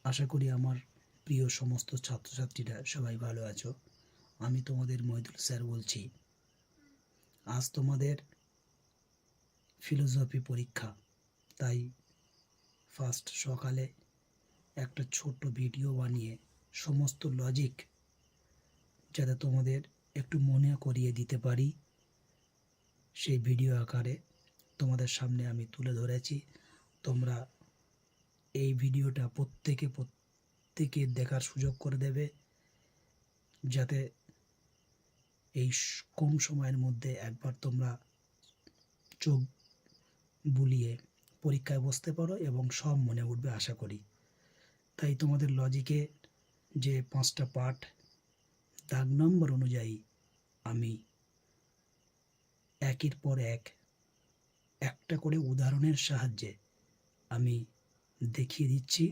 আশা করি আমার প্রিয় সমস্ত ছাত্রছাত্রীরা সবাই ভালো আছো। আমি তোমাদের মহিদুল স্যার বলছি। আজ তোমাদের ফিলোসফি পরীক্ষা, তাই ফার্স্ট সকালে একটা ছোট্ট ভিডিও বানিয়ে সমস্ত লজিক যাতে তোমাদের একটু মনে করিয়ে দিতে পারি, সেই ভিডিও আকারে তোমাদের সামনে আমি তুলে ধরেছি। তোমরা এই ভিডিওটা প্রত্যেকে দেখার সুযোগ করে দেবে, যাতে এই কম সময়ের মধ্যে একবার তোমরা চোখ বুলিয়ে পরীক্ষায় বসতে পারো এবং সব মনে উঠবে আশা করি। তাই তোমাদের লজিকে যে 5টা পার্ট, দাগ নম্বর অনুযায়ী আমি একের পর একটা করে উদাহরণের সাহায্যে আমি দেখিয়ে দিচ্ছি।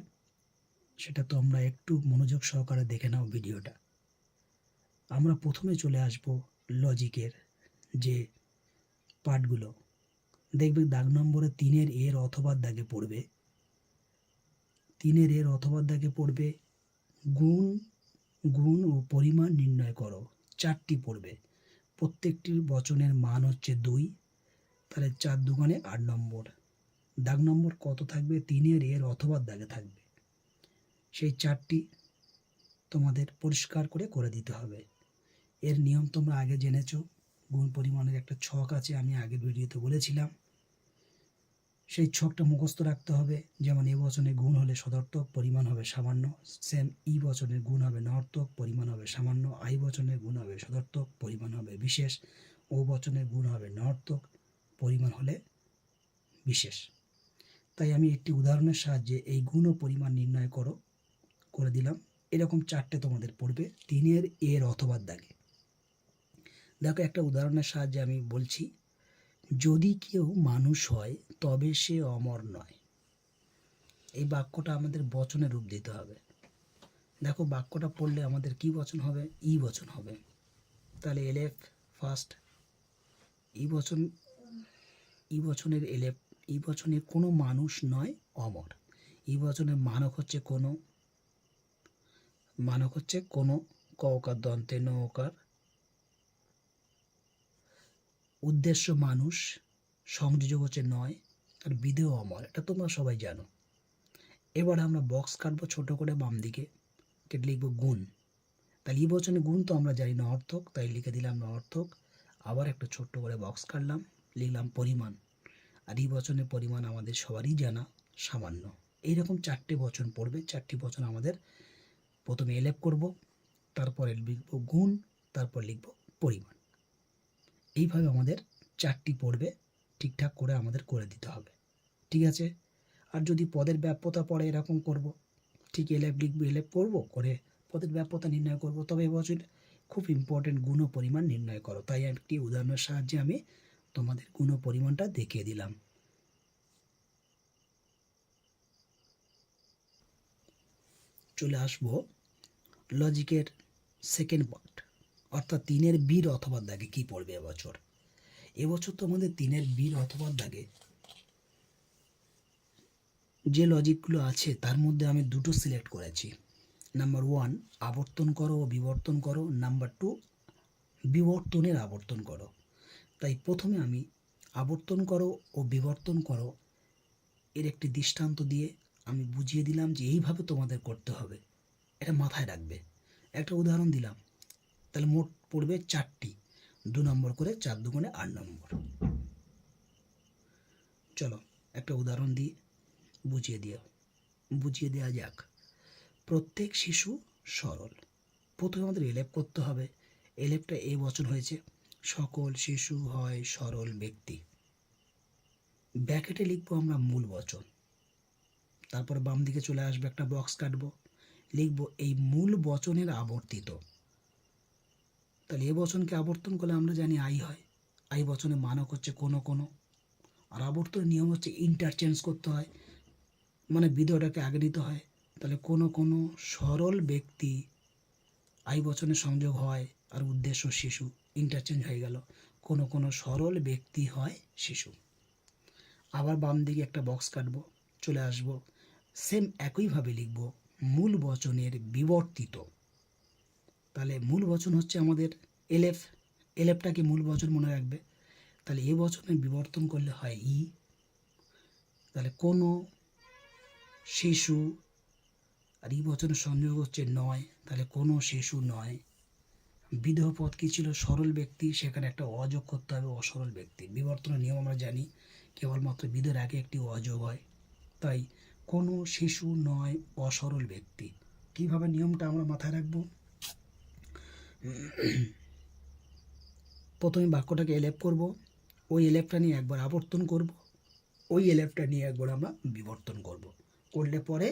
সেটা তোমরা একটু মনোযোগ সহকারে দেখে নাও ভিডিওটা। আমরা প্রথমে চলে আসব লজিকের যে পার্টগুলো। দেখবে দাগ নম্বরে 3-এর এর অথবা দাগে পড়বে, 3-এর এর অথবা দাগে পড়বে গুণ ও পরিমাণ নির্ণয় করো। 4টি পড়বে, প্রত্যেকটির বচনের মান হচ্ছে 2, তাহলে 4 দুগুণে 8 নম্বর। দাগ নম্বর কত থাকবে? 3-এর এর অথবা দাগে থাকবে। সেই 4টি তোমাদের পরিষ্কার করে দিতে হবে। এর নিয়ম তোমরা আগে জেনেছো। গুণ পরিমাণের একটা ছক আছে, আমি আগের ভিডিওতে বলেছিলাম। সেই ছকটা মুখস্থ রাখতে হবে। যেমন এ বচনে গুণ হলে সদর্থক, পরিমাণ হবে সামান্য। সেম ই বচনের গুণ হবে নর্থক, পরিমাণ হবে সামান্য। আই বচনের গুণ হবে সদর্থক, পরিমাণ হবে বিশেষ। ও বচনের গুণ হবে নর্থক, পরিমাণ হলে বিশেষ। তাই আমি একটি উদাহরণের সাহায্যে এই গুণ ও পরিমাণ নির্ণয় করে দিলাম। এরকম 4টে তোমাদের পড়বে 3-এর এর অথবা দাগে। দেখো, একটা উদাহরণের সাহায্যে আমি বলছি। যদি কেউ মানুষ হয় তবে সে অমর নয়। এই বাক্যটা আমাদের বচনে রূপ দিতে হবে। দেখো, বাক্যটা পড়লে আমাদের কি বচন হবে? ই বচন হবে। তাহলে এলেফ ফার্স্ট, ই বচনের এলেফ। ই বচনে কোনো মানুষ নয় অমর। ই বচনের মানক হচ্ছে কোনো কওকার দন্তে নৌকার, উদ্দেশ্য মানুষ, সংযোজক হচ্ছে নয়, আর বিধেয় অমর। এটা তোমরা সবাই জানো। এবার আমরা বক্স কাটবো ছোট করে বাম দিকে, কেটে লিখবো গুণ। তাহলে ই বচনে গুণ তো আমরা জানি না অর্থক, তাই লিখে দিলাম না অর্থক। আবার একটা ছোট্ট করে বক্স কাটলাম, লিখলাম পরিমাণ। আর ই বচনের পরিমাণ আমাদের সবারই জানা, সামান্য। এইরকম 4টে বচন পড়বে। 4টি বচন আমাদের প্রথমে এলেপ করব, তারপরে লিখব গুণ, তারপর লিখব পরিমাণ। এইভাবে আমাদের 4টি পড়বে। ঠিকঠাক করে আমাদের করে দিতে হবে, ঠিক আছে? আর যদি পদের ব্যাপ্যতা পড়ে, এরকম করব। ঠিক এলেপ লিখব, এলেপ করব, করে পদের ব্যাপ্যতা নির্ণয় করব। তবে এবছর খুব ইম্পর্টেন্ট গুণ ও পরিমাণ নির্ণয় করো। তাই একটি উদাহরণের সাহায্যে আমি তোমাদের গুণ ও পরিমাণটা দেখিয়ে দিলাম। চলে আসব লজিকের সেকেন্ড পার্ট, অর্থাৎ 3-এর বীর অথবা দাগে কি পড়বে এবছর। এবছর তো আমাদের 3-এর বীর অথবা দাগে যে লজিকগুলো আছে তার মধ্যে আমি দুটো সিলেক্ট করেছি। নাম্বার 1, আবর্তন করো ও বিবর্তন করো। নাম্বার 2, বিবর্তনের আবর্তন করো। তাই প্রথমে আমি আবর্তন করো ও বিবর্তন করো এর একটি দৃষ্টান্ত দিয়ে আমি বুঝিয়ে দিলাম যে এইভাবে তোমাদের করতে হবে। এটা মাথায় রাখবে। একটা উদাহরণ দিলাম, তাহলে মোট পড়বে 4টি, 2 নম্বর করে, 4 দুগুণে 8 নম্বর। চলো একটা উদাহরণ দিয়ে বুঝিয়ে দেওয়া যাক। প্রত্যেক শিশু সরল। প্রথমে আমাদের এলেপ করতে হবে। এলেপটা এই বচন হয়েছে, সকল শিশু হয় সরল ব্যক্তি। ব্র্যাকেটে লিখবো আমরা মূল বচন। তারপর বাম দিকে চলে আসবে, একটা বক্স কাটবো, লিখবো এই মূল বচনের আবর্তিত। তাহলে এ বচনকে আবর্তন করলে আমরা জানি আই হয়। আই বচনের মানক হচ্ছে কোনো। আর আবর্তনের নিয়ম হচ্ছে ইন্টারচেঞ্জ করতে হয়, মানে বিধেয়টাকে আগে দিতে হয়। তাহলে কোনো সরল ব্যক্তি আই বচনের সংযোগ হয়, আর উদ্দেশ্য শিশু, ইন্টারচেঞ্জ হয়ে গেল। কোনো সরল ব্যক্তি হয় শিশু। আবার বাম দিকে একটা বক্স কাটবো, চলে আসবো, সেম একইভাবে লিখবো মূল বচনের বিবর্তিত। তাহলে মূল বচন হচ্ছে আমাদের এলেফ, এলেফটাকে মূল বচন মনে রাখবে। তাহলে এ বচনের বিবর্তন করলে হয় ই। তাহলে কোনো শিশু, আর ই বচনের সংযোগ হচ্ছে নয়, তাহলে কোনো শিশু নয়। বিদেহ পদ কী ছিল? সরল ব্যক্তি, সেখানে একটা অযোগ করতে হবে, অসরল ব্যক্তি। বিবর্তনের নিয়ম আমরা জানি, কেবলমাত্র বিদেহের আগে একটি অযোগ হয়। তাই কোনো শিশু নয় অসরল ব্যক্তি। কিভাবে নিয়মটা আমরা মাথায় রাখব? প্রথমে বাক্যটাকে এলেপ করব, ওই এলেপটা নিয়ে একবার আবর্তন করব, ওই এলেপটা নিয়ে একবার আমরা বিবর্তন করব, করলে পরে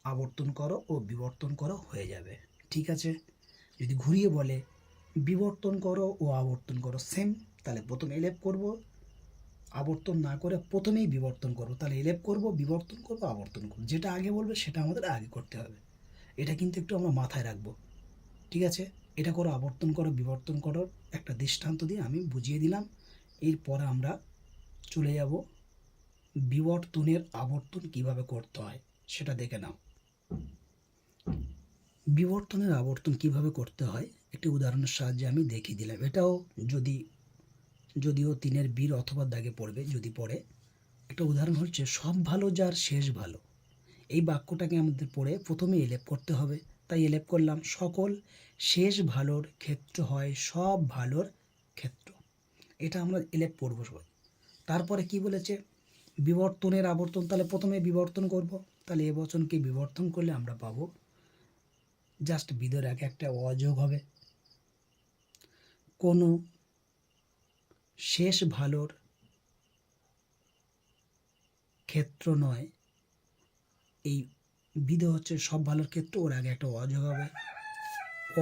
আবর্তন করো ও বিবর্তন করো হয়ে যাবে। ঠিক আছে? যদি ঘুরিয়ে বলে বিবর্তন করো ও আবর্তন করো সেম, তাহলে প্রথমে এলেপ করব, আবর্তন না করে প্রথমেই বিবর্তন করব। তাহলে এলেপ করব, বিবর্তন করব, আবর্তন করব, যেটা আগে বলবে সেটা আমাদের আগে করতে হবে। এটা কিন্তু একটু আমরা মাথায় রাখবো। ঠিক আছে? এটা করো, আবর্তন করো, বিবর্তন করো, একটা দৃষ্টান্ত দিয়ে আমি বুঝিয়ে দিলাম। এরপরে আমরা চলে যাব বিবর্তনের আবর্তন কিভাবে করতে হয় সেটা দেখে নাও। বিবর্তনের আবর্তন কিভাবে করতে হয় একটি উদাহরণের সাহায্যে আমি দেখিয়ে দিলাম। এটাও যদিও 3-এর বীর অথবা দাগে পড়বে, যদি পড়ে। একটা উদাহরণ হচ্ছে সব ভালো যার শেষ ভালো। এই বাক্যটাকে আমাদের পড়ে প্রথমে এলেপ করতে হবে। তাই এলেপ করলাম, সকল শেষ ভালোর ক্ষেত্র হয় সব ভালোর ক্ষেত্র। এটা আমরা এলেপ পড়বো সবাই। তারপরে কি বলেছে? বিবর্তনের আবর্তন। তাহলে প্রথমে বিবর্তন করব, তাহলে এ বচনকে বিবর্তন করলে আমরা পাবো জাস্ট বিদের আগে একটা অযোগ হবে। কোনো শেষ ভালোর ক্ষেত্র নয়, এই বিধে হচ্ছে সব ভালোর ক্ষেত্র, ওর আগে একটা অযোগ হবে।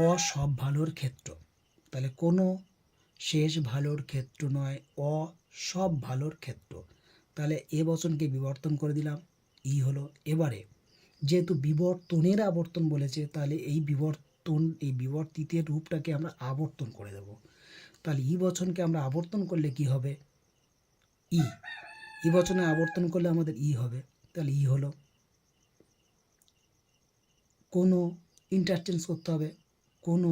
অসব ভালোর ক্ষেত্র, তাহলে কোনো শেষ ভালোর ক্ষেত্র নয়, অসব ভালোর ক্ষেত্র। তাহলে এ বচনকে বিবর্তন করে দিলাম, ই হলো। এবারে যেহেতু বিবর্তনের আবর্তন বলেছে, তাহলে এই বিবর্তিতের রূপটাকে আমরা আবর্তন করে দেব। তাহলে ই বচনকে আমরা আবর্তন করলে কি হবে? ই বচনে আবর্তন করলে আমাদের ই হবে। তাহলে ই হলো। কোনো ইন্টারচেঞ্জ করতে হবে, কোনো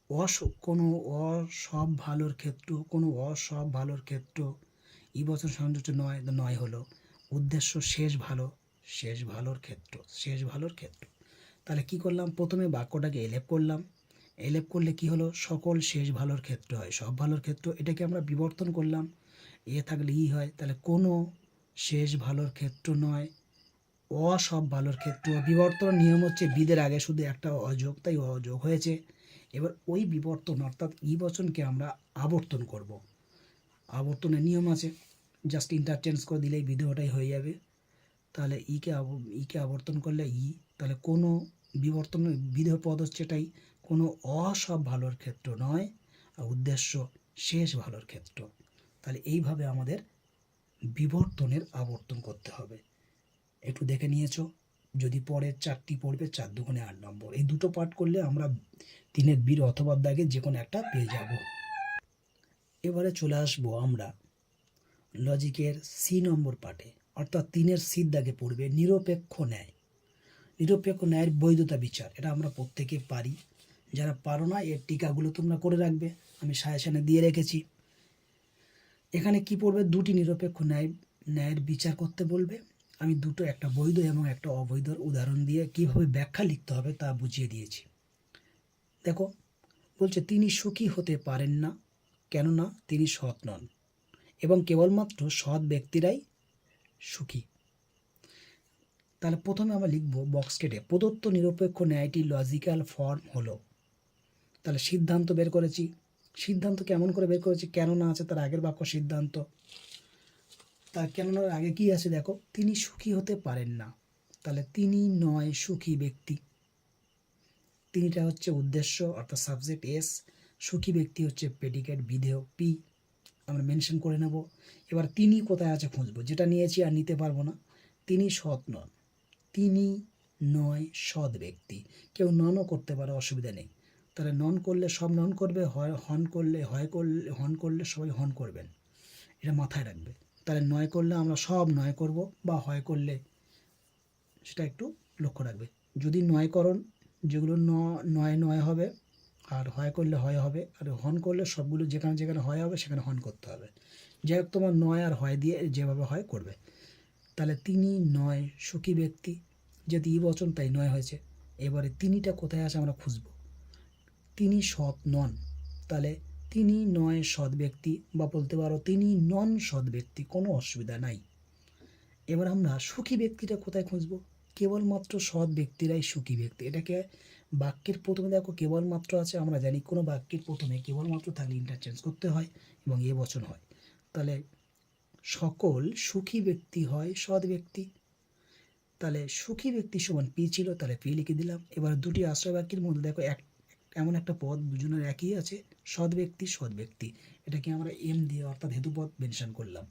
অসব ভালোর ক্ষেত্র, কোনো অসব ভালোর ক্ষেত্র। ই বচন সংযোগ নয়, নয় হলো। উদ্দেশ্য শেষ ভালোর ক্ষেত্র, শেষ ভালোর ক্ষেত্র। তাহলে কি করলাম? প্রথমে বাক্যটাকে এলেপ করলাম, এলেপ করলে কি হলো? সকল শেষ ভালোর ক্ষেত্র হয় সব ভালোর ক্ষেত্র। এটাকে আমরা বিবর্তন করলাম, এ থাকলে ই হয়। তাহলে কোনো শেষ ভালোর ক্ষেত্র নয়, অসব ভালোর ক্ষেত্র। বিবর্তন নিয়ম হচ্ছে বিদের আগে শুধু একটা অযোগ, তাই অযোগ হয়েছে। এবার ওই বিবর্তন অর্থাৎ ই বচনকে আমরা আবর্তন করব। আবর্তনের নিয়ম আছে, জাস্ট ইন্টারচেঞ্জ করে দিলেই বিদেহটাই হয়ে যাবে। তাহলে ইকে আবর্তন করলে ই। তাহলে কোনো বিবর্তন বিদেহ পদ হচ্ছে এটাই, কোনো অসব ভালোর ক্ষেত্র নয়, আর উদ্দেশ্য শেষ ভালোর ক্ষেত্র। তাহলে এইভাবে আমাদের বিবর্তনের আবর্তন করতে হবে। একটু দেখে নিয়েছো? যদি পরে 4টি পড়বে, 4 দুগুণে 8 নম্বর। এই দুটো পাঠ করলে আমরা 3-এর বীর অথবা দাগে যে কোনো একটা পেয়ে যাব। এবারে চলে আসবো আমরা লজিকের সি নম্বর পাঠে, অর্থাৎ 3-এর সির দাগে পড়বে নিরপেক্ষ ন্যায়। নিরপেক্ষ ন্যায়ের বৈধতা বিচার, এটা আমরা প্রত্যেকে পারি। যারা পারো না এর টিকাগুলো তোমরা করে রাখবে, আমি সাজেশনে দিয়ে রেখেছি। এখানে কি পড়বে? 2টি নিরপেক্ষ ন্যায়ের বিচার করতে বলবে। আমি দুটো, একটা বৈধ এবং একটা অবৈধর উদাহরণ দিয়ে কিভাবে ব্যাখ্যা লিখতে হবে তা বুঝিয়ে দিয়েছি। দেখো, বলছে তিনি সুখী হতে পারেন না, কেননা তিনি সৎ নন, এবং কেবলমাত্র সৎ ব্যক্তিরাই সুখী। তাহলে প্রথমে আমরা লিখব বক্স কেটে, প্রদত্ত নিরপেক্ষ ন্যায়টি লজিক্যাল ফর্ম হলো। তাহলে সিদ্ধান্ত বের করেছি। সিদ্ধান্ত কেমন করে বের করেছি? কেননা আছে তার আগের বাক্য সিদ্ধান্ত। তার কেননার আগে কি আছে দেখো, তিনি সুখী হতে পারেন না, তাহলে তিনি নয় সুখী ব্যক্তি। তিনিটা হচ্ছে উদ্দেশ্য অর্থাৎ সাবজেক্ট এস, সুখী ব্যক্তি হচ্ছে প্রেডিকেট বিধেয় পি, আমরা মেনশন করে নেব। এবার তিনি কোথায় আছে খুঁজবো, যেটা নিয়েছি আর নিতে পারবো না। তিনি সৎ নন, তিনি নয় সৎ ব্যক্তি। কেউ ননও করতে পারে, অসুবিধা নেই। তাহলে নন করলে সব নন করবে, হয় হন করলে হন করলে সবাই হন করবেন, এটা মাথায় রাখবে। তাহলে নয় করলে আমরা সব নয় করব, বা হয় করলে সেটা একটু লক্ষ্য রাখবে। যদি নয়করণ, যেগুলো নয় নয় হবে, আর হয় করলে হয় হবে, আর হন করলে সবগুলো যেখানে যেখানে হয় হবে সেখানে হন করতে হবে। যাই হোক, তোমার নয় আর হয় দিয়ে যেভাবে হয় করবে। তাহলে তিনি নয় সুখী ব্যক্তি, যেহেতু ই বচন তাই নয় হয়েছে। এবারে তিনিটা কোথায় আছে আমরা খুঁজব। তিনি সৎ নন, তাহলে তিনি নয় সৎ ব্যক্তি, বা বলতে পারো তিনি নন সৎ ব্যক্তি, কোনো অসুবিধা নাই। এবার আমরা সুখী ব্যক্তিটা কোথায় খুঁজব। কেবলমাত্র সৎ ব্যক্তিরাই সুখী ব্যক্তি। এটাকে বাক্যের প্রথমে দেখো কেবলমাত্র আছে, আমরা জানি কোনো বাক্যের প্রথমে কেবলমাত্র থাকলে ইন্টারচেঞ্জ করতে হয় এবং এ বচন হয়। তাহলে সকল সুখী ব্যক্তি হয় সৎ ব্যক্তি। তাহলে সুখী ব্যক্তি সমান পি ছিল, তাহলে পি লিখে দিলাম। এবার দুটি আশ্রয় বাক্যের মধ্যে দেখো এমন একটা পদ দুজনের একই আছে, সৎ ব্যক্তি সৎ ব্যক্তি, এটাকে আমরা এম দিয়ে অর্থাৎ হেতুপদ মেনশন করলাম।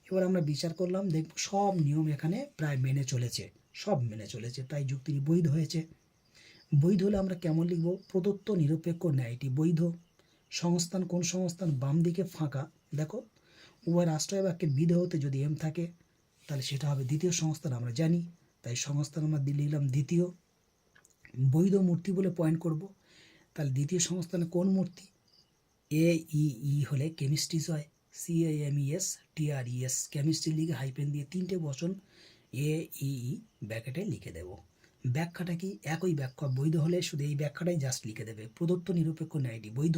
এবার আমরা বিচার করলাম, দেখব সব নিয়ম এখানে প্রায় মেনে চলেছে, সব মেনে চলেছে, তাই যুক্তিটি বৈধ হয়েছে। বৈধ হলে আমরা কেমন লিখব, প্রদত্ত নিরপেক্ষ ন্যায়টি বৈধ। সংস্থান, কোন সংস্থান, বাম দিকে ফাঁকা, দেখো উভয় আশ্রয় বাক্যের বিধেয়তে যদি এম থাকে তাহলে সেটা হবে দ্বিতীয় সংস্থান, আমরা জানি, তাই সংস্থান আমরা লিখলাম দ্বিতীয়। বৈধ মূর্তি বলে পয়েন্ট করব, তাহলে দ্বিতীয় সংস্থানে কোন মূর্তি, এ ই হলে কেমিস্ট্রিজ হয়, CAMESTRES, কেমিস্ট্রি লিখে হাইপেন দিয়ে তিনটে বচন এ ই ব্র্যাকেটে লিখে দেব। ব্যাখ্যাটা কি, একই ব্যাখ্যা, বৈধ হলে শুধু এই ব্যাখ্যাটাই জাস্ট লিখে দেবে, প্রদত্ত নিরপেক্ষ ন্যায়টি বৈধ,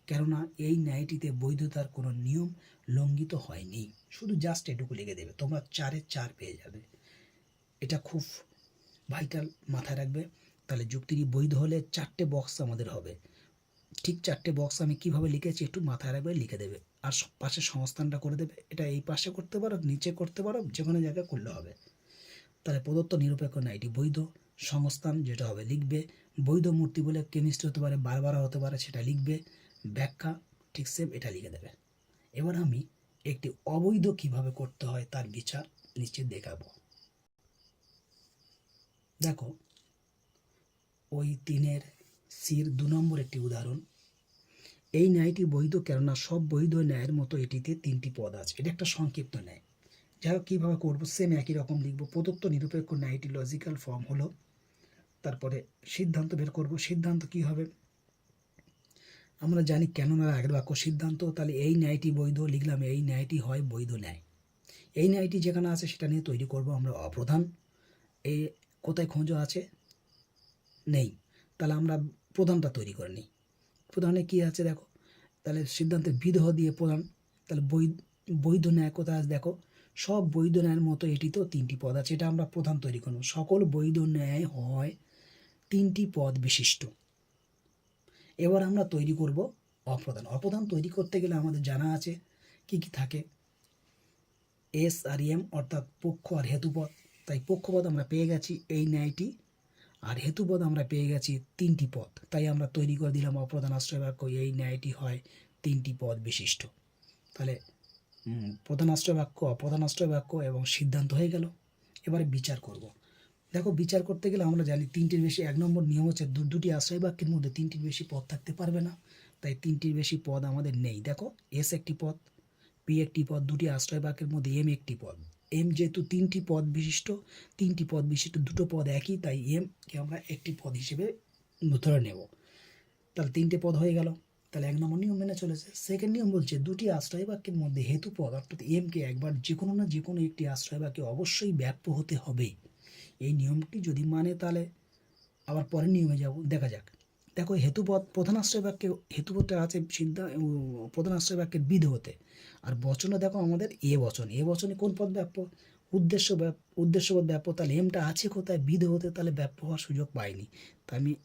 কেননা এই ন্যায়টিতে বৈধতার কোনো নিয়ম লঙ্ঘিত হয়নি, শুধু জাস্ট এটুকু লিখে দেবে, তোমরা 4-এ 4 পেয়ে যাবে। এটা খুব ভাইটাল, মাথায় রাখবে। তাহলে যুক্তিটি বৈধ হলে 4টে বক্স আমাদের হবে, ঠিক 4টে বক্স আমি কিভাবে লিখেছি একটু মাথায় রাখবে, লিখে দেবে, আর পাশে সংস্থানটা করে দেবে। এটা এই পাশে করতে পারো, নিচে করতে পারো, যে কোনো জায়গায় করলে হবে। তাহলে প্রদত্ত নিরপেক্ষ ন্যায়টি বৈধ, সংস্থান যেটা হবে লিখবে, বৈধ মূর্তি বলে কেমিস্ট্রি হতে পারে, বারবার হতে পারে, সেটা লিখবে, ব্যাখ্যা ঠিক সেম এটা লিখে দেবে। এবার আমি একটি অবৈধ কিভাবে করতে হয় তার বিচার নিশ্চিত দেখাবো। দেখো ওই 3-এর সির 2 নম্বর একটি উদাহরণ। এই ন্যায়টি বৈধ কেননা সব বৈধ ন্যায়ের মতো এটিতে 3টি পদ আছে। এটা একটা সংক্ষিপ্ত ন্যায়। যাই হোক, কীভাবে করবো, সেম একই রকম লিখবো। প্রদত্ত নিরপেক্ষ ন্যায়টি লজিক্যাল ফর্ম হলো, তারপরে সিদ্ধান্ত বের করব। সিদ্ধান্ত কি হবে, আমরা জানি কেননা আগের বাক্য সিদ্ধান্ত, তাহলে এই ন্যায়টি বৈধ লিখলাম, এই ন্যায়টি হয় বৈধ ন্যায়। এই ন্যায়টি যেখানে আছে সেটা নিয়ে তৈরি করব আমরা অপ্রধান। এই কোথায় খোঁজো আছে, নেই, তাহলে আমরা প্রধানটা তৈরি করে নিই। প্রধানে কি আছে দেখো, তাহলে সিদ্ধান্তের বিদেহ দিয়ে প্রধান, তাহলে বৈধ ন্যায় কোথায় আছে দেখো, সব বৈধ ন্যায়ের মতো এটিতেও 3টি পদ আছে, এটা আমরা প্রধান তৈরি করব। সকল বৈধ ন্যায় হয় 3টি পদ বিশিষ্ট। এবার আমরা তৈরি করব অপ্রধান। অপ্রধান তৈরি করতে গেলে আমাদের জানা আছে কি কি থাকে, এস আর এম অর্থাৎ পক্ষ আর হেতুপদ। তাই পক্ষপদ আমরা পেয়ে গেছি এই ন্যায়টি, আর হেতুপদ আমরা পেয়ে গেছি 3টি পদ, তাই আমরা তৈরি করে দিলাম অপ্রধান আশ্রয় বাক্য, এই ন্যায়টি হয় 3টি পদ বিশিষ্ট। তাহলে প্রধান আশ্রয় বাক্য, অপ্রধান আশ্রয় বাক্য এবং সিদ্ধান্ত হয়ে গেল। এবারে বিচার করব। দেখো বিচার করতে গেলে আমরা জানি 3টির বেশি, 1 নম্বর নিয়ম হচ্ছে দুটি আশ্রয় বাক্যের মধ্যে 3টির বেশি পদ থাকতে পারবে না, তাই 3টির বেশি পদ আমাদের নেই। দেখো এস একটি পদ, পি একটি পদ, দুটি আশ্রয় বাক্যের মধ্যে এম একটি পদ। এম যেহেতু 3টি পদ বিশিষ্ট, 3টি পদ বিশিষ্ট দুটো পদ একই, তাই এমকে আমরা একটি পদ হিসেবে ধরে নেব। তাহলে 3টে পদ হয়ে গেল, তাহলে 1 নম্বর নিয়ম মেনে চলেছে। সেকেন্ড নিয়ম বলছে দুটি আশ্রয় বাক্যের মধ্যে হেতু পদ অর্থাৎ এমকে একবার যে কোনো না যে কোনো একটি আশ্রয় বাক্যে অবশ্যই ব্যাপ্য হতে হবে। এই নিয়মটি যদি মানে তাহলে আবার পরের নিয়মে যাব, দেখা যাক। দেখো হেতুপদ, প্রধান আশ্রয় বাক্যে হেতুপদটা আছে প্রধান আশ্রয় বাক্যের বিধেয়তে, আর বচনে দেখো আমাদের এ বচন, এ বচনে কোন পদ ব্যাপ্য, উদ্দেশ্যপদ ব্যাপ্য, তাহলে এমটা আছে কোথায়, বিধেয়তে, তাহলে ব্যাপ্য হওয়ার সুযোগ পাইনি,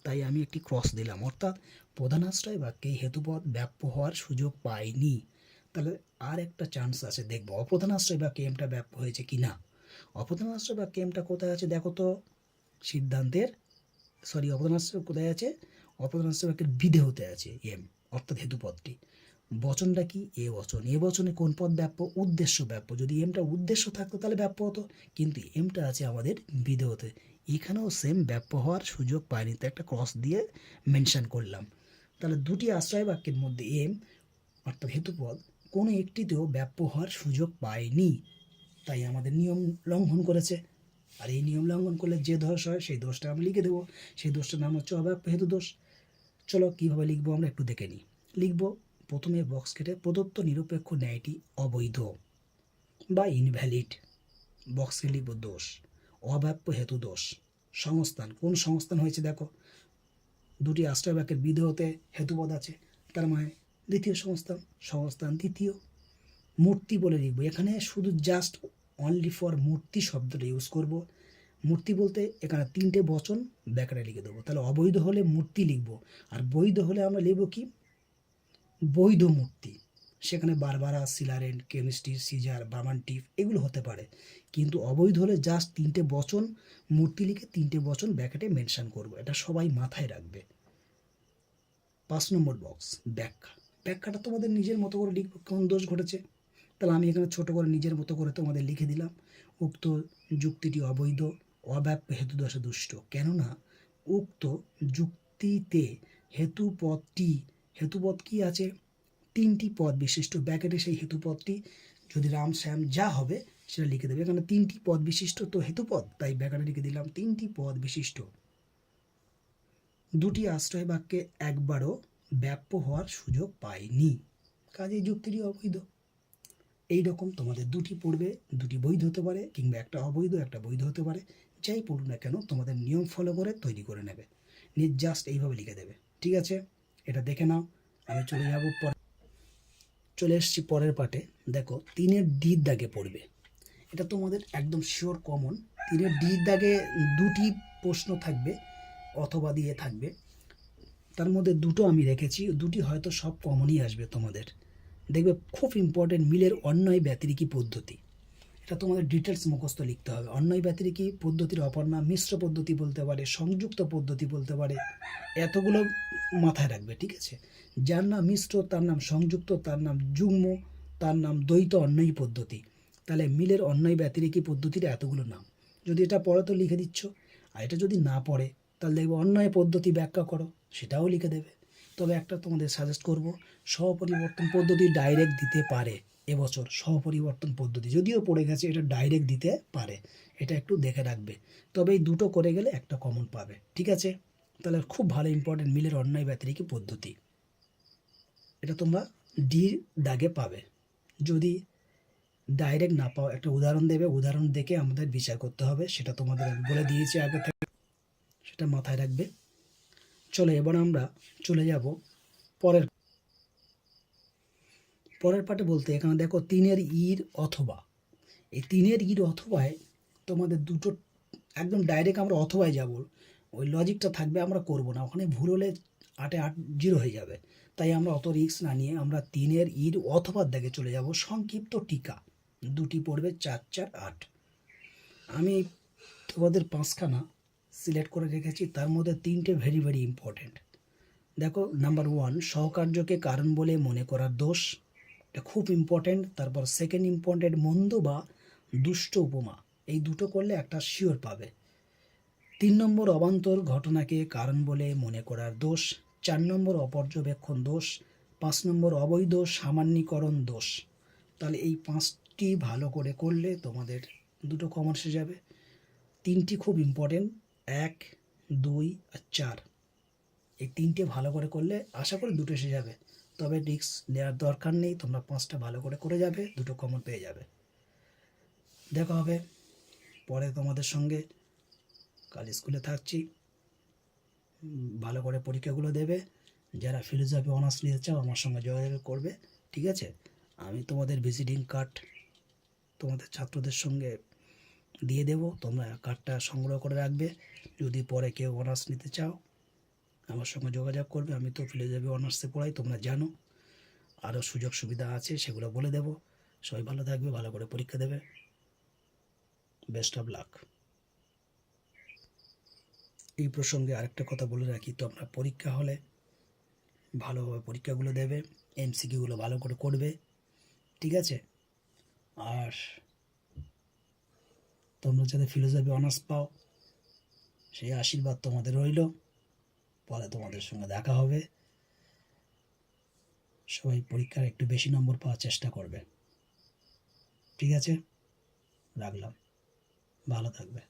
তাই আমি একটি ক্রস দিলাম, অর্থাৎ প্রধান আশ্রয় বাক্যে হেতুপদ ব্যাপ্য হওয়ার সুযোগ পাইনি। তাহলে আর একটা চান্স আছে, দেখবো অপ্রধান আশ্রয় বাক্যে এমটা ব্যাপ্য হয়েছে কিনা। অপ্রধান আশ্রয় বাক্যে এমটা কোথায় আছে দেখো তো, সিদ্ধান্তের অপ্রধান আশ্রয় কোথায় আছে, অপ্রধান আশ্রয় বাক্যের বিধেয়তে আছে এম অর্থাৎ হেতুপদটি। বচনটা কি, এ বচন, এ বচনে কোন পদ ব্যাপ্য, উদ্দেশ্য ব্যাপ্য, যদি এমটা উদ্দেশ্য থাকতো তাহলে ব্যাপ্য হতো, কিন্তু এমটা আছে আমাদের বিধেয়তে, এখানেও সেম ব্যাপ্য হওয়ার সুযোগ পায়নি, তো একটা ক্রস দিয়ে মেনশন করলাম। তাহলে দুটি আশ্রয় বাক্যের মধ্যে এম অর্থাৎ হেতুপদ কোনো একটিতেও ব্যাপ্য হওয়ার সুযোগ পায়নি, তাই আমাদের নিয়ম লঙ্ঘন করেছে। আর এই নিয়ম লঙ্ঘন করলে যে দোষ হয় সেই দোষটা আমি লিখে দেবো। সেই দোষটার নাম হচ্ছে অব্যাপ্য হেতু দোষ। চলো কীভাবে লিখবো আমরা একটু দেখে নিই। লিখবো প্রথমে বক্স কেটে প্রদত্ত নিরপেক্ষ ন্যায়টি অবৈধ বা ইনভ্যালিড, বক্সে লিখব দোষ, অব্যাপ্য হেতু দোষ। সংস্থান, কোন সংস্থান হয়েছে দেখো, দুটি আশ্রয় বাক্যের বিধেয়তে হেতুপদ আছে, তার মানে দ্বিতীয় সংস্থান, সংস্থান দ্বিতীয়। মূর্তি বলে লিখবো, এখানে শুধু জাস্ট অনলি ফর মূর্তি শব্দটা ইউজ করব। মূর্তি বলতে এখানে 3টে বচন ব্যাকরে লিখে দেবো, তাহলে অবৈধ হলে মূর্তি লিখবো, আর বৈধ হলে আমরা লিখব কি, বৈধ মূর্তি। সেখানে বারবারা, সিলারেন্ট, কেমিস্ট্রি, সিজার, বার্মানটিফ এগুলো হতে পারে, কিন্তু অবৈধ হলে জাস্ট 3টে বচন মূর্তি লিখে 3টে বচন ব্যাকেটে মেনশন করব, এটা সবাই মাথায় রাখবে। 5 নম্বর বক্স ব্যাখ্যা। ব্যাখ্যাটা তোমাদের নিজের মতো করে লিখবো, কোন দোষ ঘটেছে। তাহলে আমি এখানে ছোট করে নিজের মতো করে তোমাদের লিখে দিলাম, উক্ত যুক্তিটি অবৈধ, অব্যাপ্য হেতুদোষে দুষ্ট। কেননা উক্ত যুক্তিতে হেতুপদটি, হেতুপদ কি আছে, 3টি পদ বিশিষ্ট, ব্যাকেটে সেই হেতুপদটি যদি রাম শ্যাম যা হবে সেটা লিখে দেবে। এখানে 3টি পদ বিশিষ্ট তো হেতুপদ, তাই ব্যাকেটে লিখে দিলাম 3টি পদ বিশিষ্ট। দুটি আশ্রয় বাক্যে একবারও ব্যাপ্য হওয়ার সুযোগ পায়নি, কাজেই যুক্তিটি অবৈধ। এইরকম তোমাদের দুটি পড়বে, দুটি বৈধ হতে পারে কিংবা একটা অবৈধ একটা বৈধ হতে পারে, যাই পড়ুক না কেন তোমাদের নিয়ম ফলো করে তৈরি করে নেবে, নিয়ে জাস্ট এইভাবে লিখে দেবে। ঠিক আছে, এটা দেখে নাও। আমি চলে যাব চলে এসেছি পরের পার্টে। দেখো 3-এর ডির দাগে পড়বে, এটা তোমাদের একদম শিওর কমন। 3-এর ডির দাগে দুটি প্রশ্ন থাকবে অথবা দিয়ে থাকবে, তার মধ্যে দুটো আমি রেখেছি, দুটি হয়তো সব কমনই আসবে তোমাদের। দেখবে খুব ইম্পর্টেন্ট, মিলের অন্যায় ব্যতিরেকি পদ্ধতি, এটা তোমাদের ডিটেলস মুখস্থ লিখতে হবে। অন্যায় ব্যতিরেকি পদ্ধতির অপর নাম মিশ্র পদ্ধতি বলতে পারে, সংযুক্ত পদ্ধতি বলতে পারে, এতগুলো মাথায় রাখবে। ঠিক আছে, যার নাম মিশ্র তার নাম সংযুক্ত, তার নাম যুগ্ম, তার নাম দ্বৈত অন্যায় পদ্ধতি। তাহলে মিলের অন্যায় ব্যতিরেকি পদ্ধতির এতগুলো নাম, যদি এটা পড়ে তো লিখে দিচ্ছ, আর এটা যদি না পড়ে তাহলে দেখবো অন্যায় পদ্ধতি ব্যাখ্যা করো, সেটাও লিখে দেবে। তবে একটা তোমাদের সাজেস্ট করব, স্বপরিবর্তন পদ্ধতি ডাইরেক্ট দিতে পারে এবছর, স্বপরিবর্তন পদ্ধতি যদিও পড়ে গেছে, এটা ডাইরেক্ট দিতে পারে, এটা একটু দেখে রাখবে। তবে এই দুটো করে গেলে একটা কমন পাবে। ঠিক আছে, তাহলে খুব ভালো ইম্পর্টেন্ট মিলের অন্যায় ব্যতিরেকি পদ্ধতি, এটা তোমরা ডির দাগে পাবে। যদি ডাইরেক্ট না পাও একটা উদাহরণ দেবে, উদাহরণ দেখে আমাদের বিচার করতে হবে, সেটা তোমাদের আমি বলে দিয়েছি আগে থেকে, সেটা মাথায় রাখবে। চলো এবার আমরা চলে যাব পরের পার্টে বলতে। এখানে দেখো 3-এর ইর অথবা, এই 3-এর ইর অথবায় তোমাদের দুটো একদম ডাইরেক্ট আমরা অথবায় যাব, ওই লজিকটা থাকবে, আমরা করব না, ওখানে ভুল হলে 8-এ 8 0 হয়ে যাবে। তাই আমরা অত রিস্ক না নিয়ে আমরা 3-এর ইর অথবার দিকে চলে যাব। সংক্ষিপ্ত টিকা দুটি পড়বে, 4 4 8। আমি তোমাদের 5খানা সিলেক্ট করে রেখেছি, তার মধ্যে 3টে ভেরি ভেরি ইম্পর্টেন্ট। দেখো নাম্বার 1, সহকার্যকে কারণ বলে মনে করার দোষ, এটা খুব ইম্পর্টেন্ট। তারপর সেকেন্ড ইম্পর্টেন্ট, মন্দ বা দুষ্ট উপমা, এই দুটো করলে একটা শিওর পাবে। 3 নম্বর, অবান্তর ঘটনাকে কারণ বলে মনে করার দোষ। 4 নম্বর, অপর্যবেক্ষণ দোষ। 5 নম্বর, অবৈধ সামান্যীকরণ দোষ। তাহলে এই 5টি ভালো করে করলে তোমাদের দুটো কমন এসে যাবে। 3টি খুব ইম্পর্টেন্ট, 1 2 আর 4, এই 3টে ভালো করে করলে আশা করি দুটো এসে যাবে। তবে রিস্ক নেওয়ার দরকার নেই, তোমরা 5টা ভালো করে যাবে, দুটো কমন পেয়ে যাবে। দেখা হবে পরে তোমাদের সঙ্গে, কাল স্কুলে থাকছি, ভালো করে পরীক্ষাগুলো দেবে। যারা ফিলোসফি অনার্স নিতে চাও আমার সঙ্গে যোগাযোগ করবে। ঠিক আছে, আমি তোমাদের ভিজিটিং কার্ড তোমাদের ছাত্রদের সঙ্গে দিয়ে দেব, তোমরা কার্ডটা সংগ্রহ করে রাখবে। যদি পরে কেউ অনার্স নিতে চাও আমার সঙ্গে যোগাযোগ করবে। আমি তো ফিলোসফি অনার্সে পড়াই, তোমরা জানো, আরও সুযোগ সুবিধা আছে সেগুলো বলে দেব। সবাই ভালো থাকবে, ভালো করে পরীক্ষা দেবে। Best of luck. এই প্রসঙ্গে আরেকটা কথা বলে রাখি, তোমরা পরীক্ষা হলে ভালোভাবে পরীক্ষাগুলো দেবে, এমসিকিউগুলো ভালো করে করবে। ঠিক আছে, আর তোমরা যাতে ফিলোসফি অনার্স পাও সেই আশীর্বাদ তোমাদের রইল। পরে তোমাদের সঙ্গে দেখা হবে। সবাই পরীক্ষার একটু বেশি নম্বর পাওয়ার চেষ্টা করবে। ঠিক আছে, রাখলাম, ভালো থাকবে।